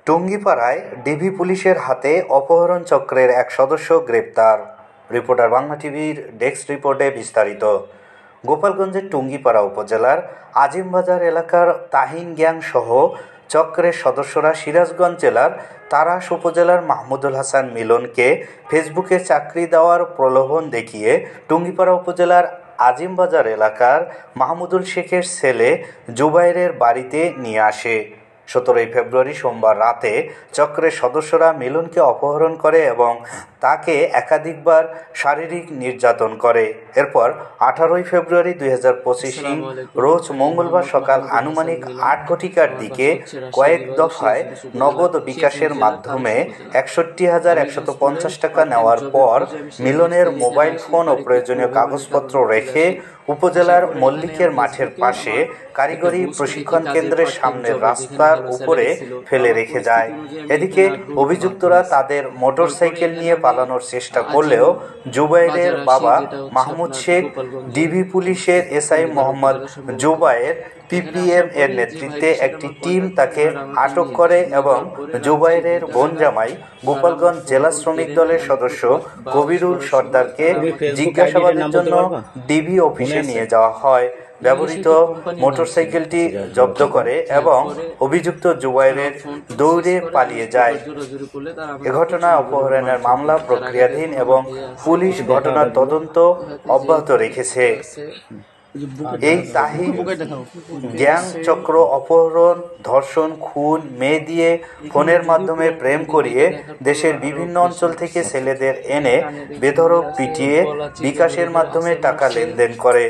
টুঙ্গিপাড়ায় ডিবি পুলিশের হাতে অপহরণ চক্রের এক সদস্য গ্রেপ্তার। রিপোর্টার বাংলা টিভির ডেস্ক রিপোর্টে বিস্তারিত। গোপালগঞ্জের টুঙ্গিপাড়া উপজেলার আজিমবাজার এলাকার তাহিন গ্যাং সহ চক্রের সদস্যরা সিরাজগঞ্জ জেলার তাড়াশ উপজেলার মাহমুদুল হাসান মিলনকে ফেসবুকে চাকরি দেওয়ার প্রলোভন দেখিয়ে টুঙ্গিপাড়া উপজেলার আজিমবাজার এলাকার মাহমুদুল শেখের ছেলে জুবাইরের বাড়িতে নিয়ে আসে। 17 ফেব্রুয়ারি সোমবার রাতে চক্রের সদস্যরা মিলনকে অপহরণ করে এবং তাকে একাধিকবার শারীরিক নির্যাতন করে। এরপর 18 ফেব্রুয়ারি 2025 রোজ মঙ্গলবার সকাল আনুমানিক 8 ঘটিকার দিকে কয়েক দফায় নগদ বিকাশের মাধ্যমে 61,150 টাকা নেওয়ার পর মিলনের মোবাইল ফোন ও প্রয়োজনীয় কাগজপত্র রেখে উপজেলার মল্লিকের মাঠের পাশে কারিগরি প্রশিক্ষণ কেন্দ্রের সামনের রাস্তার উপরে ফেলে রেখে যায়। এদিকে অভিযুক্তরা তাদের মোটরসাইকেল নিয়ে পালানোর চেষ্টা করলেও জুবাইরের বাবা মাহমুদ শেখ, ডিবি পুলিশের এসআই মোহাম্মদ জুবায়ের পিপিএম এর নেতৃত্বে একটি টিম তাকে আটক করে এবং জুবাইরের বোনজামাই গোপালগঞ্জ জেলা শ্রমিক দলের সদস্য কবিরুল সর্দারকে জিজ্ঞাসাবাদের জন্য ডিবি অফিসে নিয়ে যাওয়া হয়। ব্যবহৃত মোটরসাইকেলটি জব্দ করে এবং অভিযুক্ত জুবাইরের দৌড়ে পালিয়ে যায়। এ ঘটনায় অপহরণের মামলা প্রক্রিয়াধীন এবং পুলিশ ঘটনার তদন্ত অব্যাহত রেখেছে। এই তাহিন গ্যাং চক্র অপহরণ, ধর্ষণ, খুন, মেয়ে দিয়ে ফোনের মাধ্যমে প্রেম করিয়ে দেশের বিভিন্ন অঞ্চল থেকে ছেলেদের এনে বেধড়ক পিটিয়ে বিকাশের মাধ্যমে টাকা লেনদেন করে।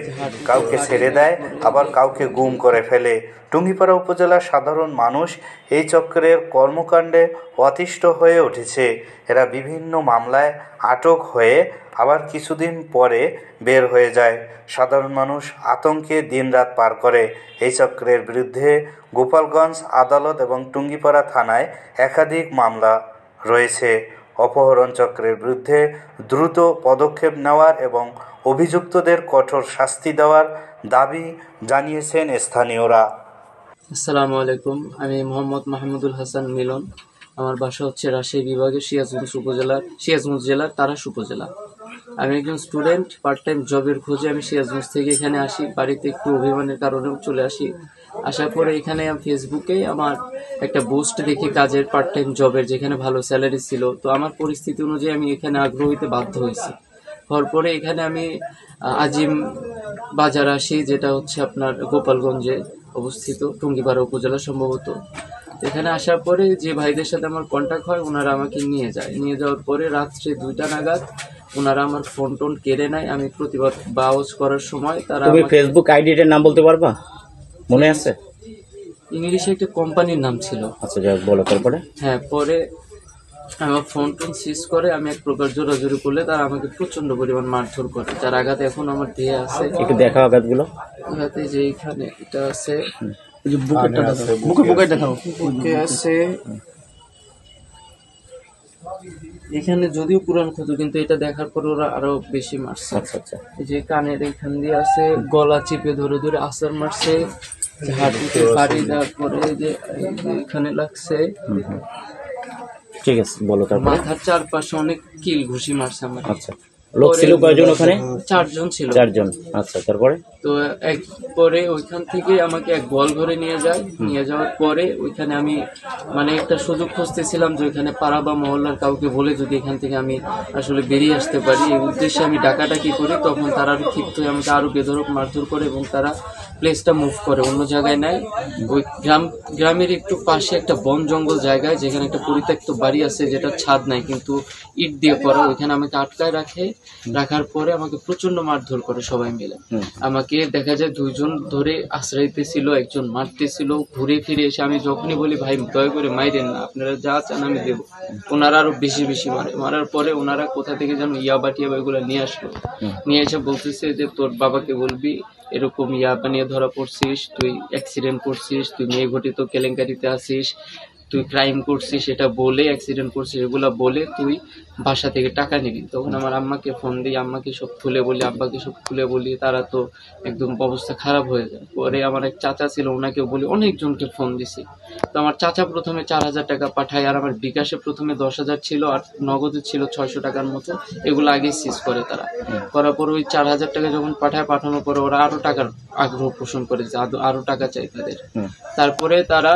কাউকে ছেড়ে দেয়, আবার কাউকে গুম করে ফেলে। টুঙ্গিপাড়া উপজেলার সাধারণ মানুষ এই চক্রের কর্মকাণ্ডে অতিষ্ঠ হয়ে উঠেছে। এরা বিভিন্ন মামলায় আটক হয়ে আবার কিছুদিন পরে বের হয়ে যায়। সাধারণ মানুষ আতঙ্কে দিনরাত পার করে। এই চক্রের বিরুদ্ধে গোপালগঞ্জ আদালত এবং টুঙ্গিপাড়া থানায় একাধিক মামলা রয়েছে। অপহরণ চক্রের বিরুদ্ধে দ্রুত পদক্ষেপ নেওয়ার এবং অভিযুক্তদের কঠোর শাস্তি দেওয়ার দাবি জানিয়েছেন স্থানীয়রা। আসসালামু আলাইকুম, আমি মোহাম্মদ মাহমুদুল হাসান মিলন। আমার বাসা হচ্ছে রাজশাহী বিভাগের সিরাজগঞ্জ জেলার তাড়াশ উপজেলা। আমি একজন স্টুডেন্ট, পার্ট টাইম জবের খোঁজে আমি সিরাজগঞ্জ থেকে এখানে আসি। বাড়িতে একটু অভিমানের কারণেও চলে আসি। আসার পরে এখানে ফেসবুকে আমার একটা পোস্ট দেখি কাজের, পার্ট টাইম জবের, যেখানে ভালো স্যালারি ছিল। তো আমার পরিস্থিতি অনুযায়ী আমি এখানে আগ্রহ হইতে বাধ্য হয়েছি। হওয়ার পরে এখানে আমি আজিম বাজার আসি, যেটা হচ্ছে আপনার গোপালগঞ্জে অবস্থিত, টুঙ্গিপাড়া উপজেলা সম্ভবত। এখানে আসার পরে যে ভাইদের সাথে আমার কন্ট্যাক্ট হয়, ওনারা আমাকে নিয়ে যাওয়ার পরে রাত্রে 2টা নাগাদ ওনারা আমার ফোন টোন কেড়ে নেয়। আমি প্রতিবাদ বাউজ করার সময় তারা ফেসবুক আইডিটার নাম বলতে পারবা? মনে আছে? ইংলিশে একটা কোম্পানির নাম ছিল। আচ্ছা, যাক, বলো। তারপরে? হ্যাঁ, পরে আমার ফোন টোন সিজ করে আমি এক প্রকার জোরাজোরি করলে তারা আমাকে প্রচন্ড পরিমাণ মারধর করে, যার আঘাত এখন আমার দেহে আছে। একটু দেখাও আঘাতগুলো। আঘাতে যে এখানে এটা আছে, বুকে দেখাও, বুকে আছে। এখানে যদিও পুরান ক্ষত, কিন্তু এটা দেখার পর ওরা আরো বেশি মারছে। আচ্ছা, এই যে কানের এখান দিয়ে আছে, গলা চিপে ধরে ধরে আসার মারছে, হাঁটুতে বাড়ি দেওয়ার পরে যে এখানে লাগছে। ঠিক আছে, বলো। তারপর? মাথার চারপাশে অনেক কিল ঘুষি মারছে আমার। আচ্ছা, লোক ছিল কয়জন ওখানে? 4 জন ছিল। 4 জন। আচ্ছা, তারপরে? তো পরে ওইখান থেকে আমাকে এক বল ঘরে নিয়ে যাওয়ার পরে ওইখানে আমি মানে একটা সুযোগ খুঁজতেছিলাম যে ওইখানে পাড়া বা মহল্লার কাউকে বলে যদি এখান থেকে আমি আসলে বেরিয়ে আসতে পারি, এই উদ্দেশ্যে আমি ডাকাডাকি করি। তখন তারা আরো ক্ষিপ্ত হয়ে আমাকে আরো বেধড়ক মারধর করে এবং তারা প্লেসটা মুভ করে, অন্য জায়গায় নেয়। ওই গ্রামের একটু পাশে একটা বন জঙ্গল জায়গায়, যেখানে একটা পরিত্যক্ত বাড়ি আছে, যেটা ছাদ নাই কিন্তু ইট দিয়ে করা। ওইখানে আমাকে আটকায় রাখার পরে আমাকে প্রচন্ড মারধর করে সবাই মিলে। আমাকে দেখা যায় 2 জন ধরে আশ্রয়তেছিল, একজন মারতেছিল। ঘুরে ফিরে এসে আমি যখনই বলি ভাই দয়া করে মাইরেন না, আপনারা যা চান আমি দেবো, ওনারা আরো বেশি মারার পরে ওনারা কোথা থেকে যেন ইয়াবা এগুলো নিয়ে আসলো। নিয়ে এসে বলতেছে যে তোর বাবাকে বলবি এরকম ইয়াবা নিয়ে ধরা পড়ছিস, তুই অ্যাক্সিডেন্ট করছিস, তুই মেয়ে ঘটিত কেলেঙ্কারিতে আসিস, তুই ক্রাইম করছিস সেটা বলে, অ্যাক্সিডেন্ট করছিস এগুলা বলে তুই বাসা থেকে টাকা নিবি। তখন আমার আম্মাকে ফোন দিই, আম্মাকে সব খুলে বলি, আব্বাকে সব খুলে বলি, তারা তো একদম অবস্থা খারাপ হয়ে যায়। পরে আমার এক চাচা ছিল, ওনাকেও বলি, অনেকজনকে ফোন দিছি। তো আমার চাচা প্রথমে 4,000 টাকা পাঠায়, আর আমার বিকাশে প্রথমে 10,000 ছিল, আর নগদে ছিল 600 টাকার মতো। এগুলো আগে সিজ করে তারা, করার পর ওই 4,000 টাকা যখন পাঠানোর পরে ওরা আরো টাকার আগ্রহ পোষণ করে যে আরো টাকা চাই তাদের। তারপরে তারা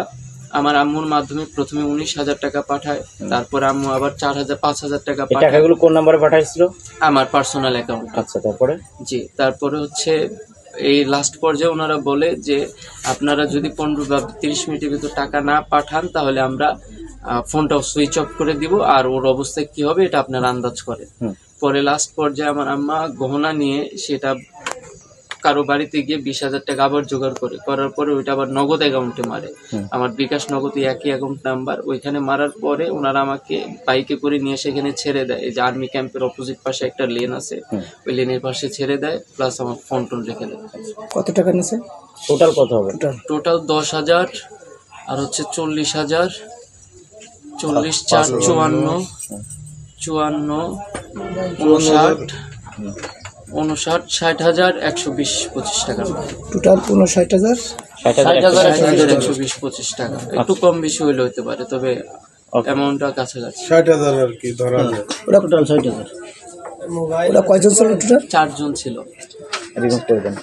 আমার আম্মুর মাধ্যমে প্রথমে 19,000 টাকা পাঠায়, তারপরে আম্মু আবার 5,000 টাকা এই পাঠায় টাকাগুলো কোন নাম্বারে পাঠাইছিল? আমার পার্সোনাল অ্যাকাউন্ট। আচ্ছা, তারপরে? জি, তারপরে হচ্ছে এই লাস্ট পর্যায়ে ওনারা বলে যে আপনারা যদি 15 বা 30 মিনিটের ভিতর টাকা না পাঠান তাহলে আমরা ফোনটাও সুইচ অফ করে দিব, আর ওর অবস্থায় কি হবে এটা আপনারা আন্দাজ করেন। পরে লাস্ট পর্যায়ে আমার আম্মা গহনা নিয়ে সেটা কারো বাড়িতে গিয়ে 20,000 টাকা আবার জোগাড় করার পরে ওইটা আবার নগদ অ্যাকাউন্টে মারে, আমার বিকাশ নগদে একই অ্যাকাউন্ট নাম্বার। ওইখানে মারার পরে ওনারা আমাকে বাইকে করে নিয়ে সেখানে ছেড়ে দেয়, এই যে আর্মি ক্যাম্পের অপোজিট পাশে একটা লেন আছে, ওই লেনের পাশে ছেড়ে দেয়, প্লাস আমার ফোন টোন রেখে দেয়। কত টাকা নিছে টোটাল কত হবে? টোটাল 10,000 আর হচ্ছে 40,000, 40 4 54, 54 59 59 60,000 120-25 টাকা। টোটাল 59,000 60,120-25 টাকা। একটু কম বেশি হইলে হইতে পারে, তবে অ্যামাউন্টটা কাছাকাছি। 60,000 আর কি ধরা যায়। ওরা টোটাল 60,000। ওরা কয়জন ছিল টোটাল? 4 জন ছিল। রিমুভ করে দেন।